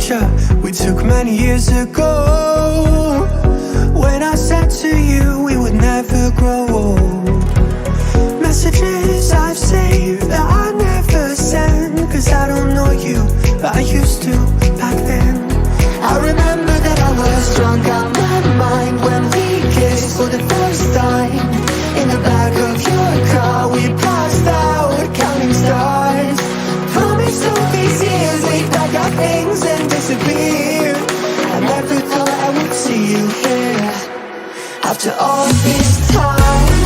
picture we took many years ago, when I said to you we would never grow old. Messages I've saved that I never send, 'cause I don't know you, but I used to back then. I remember that I was drunk out my mind when we kissed for the first time. In the back of your car we passed out counting stars. Promised all these years we'd pack our things and disappear. I never thought I would see you here after all this time.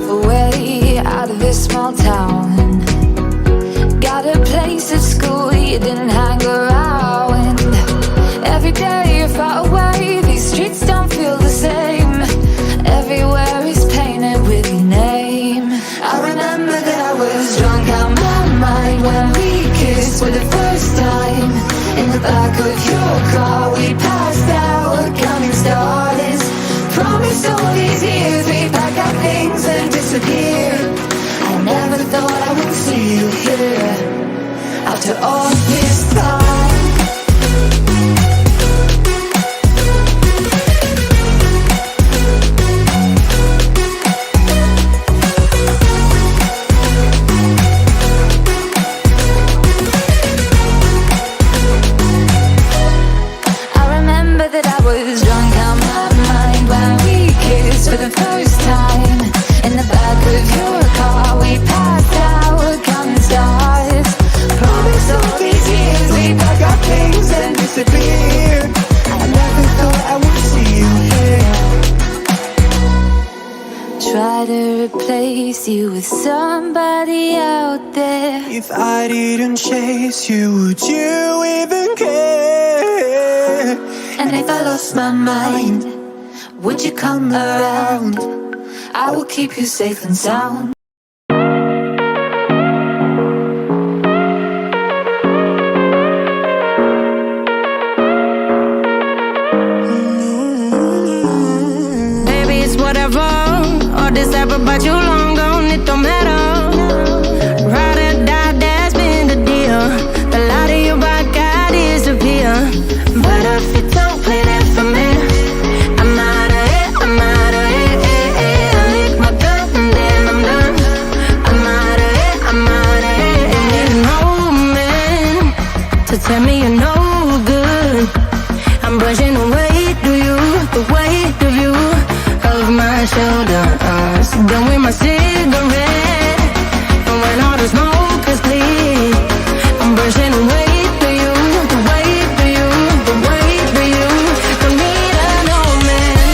Away out of this small town, got a place at school you didn't hang around. Every day you're far away, these streets don't feel the same. Everywhere is painted with your name. I remember that I was drunk out my mind when we kissed for the first time. In the back of your car we passed out counting stars. Promised all these years we'd pack our things and disappear. I never thought I would see you here after all this time. I remember that I was drunk out my mind when we kissed for the first time. In the back of your car we passed out counting stars. Promised all these years we'd pack our things and disappear. I never thought I would see you here. Try to replace you with somebody out there. If I didn't chase you, would you even care? And if I lost my mind, would you come around? I will keep you safe and sound. Baby, it's whatever. All this ever but you long gone, it don't matter. Ride or die, that's been the deal. The light of your back, I disappear. But if you don't play that for me, I'm out of it, I'm out of it. I lick my gun and then I'm done. I'm out of it, I'm out of it. And there's no man to tell me you're no good. I'm brushing the weight of you, the weight of you, of my shoulders. Done with my cigarette, and when all the smoke is clear, I'm brushing the weight of you, the weight of you, the weight of you. Don't need a no man.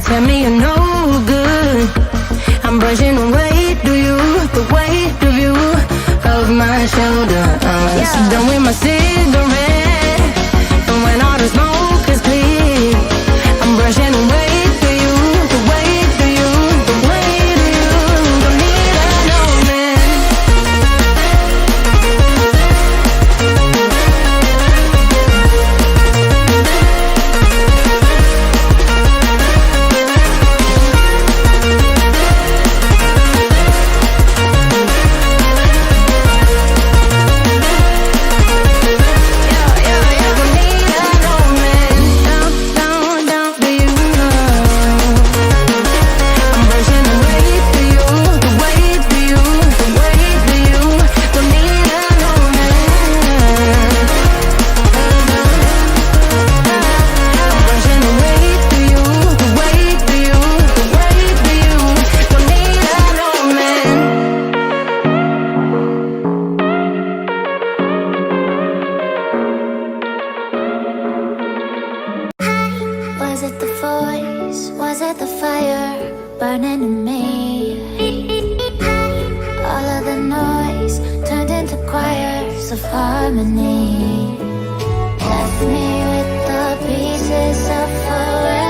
Tell me you're no good. I'm brushing the weight of you, the weight of you, of my shoulders. Done with my cigarette, and when all the smoke is clear, I'm brushing the weight of you, the weight of you, the weight of you. Don't need a no man. set the fire burning in me. All of the noise turned into choirs of harmony. Left me with the pieces of forever.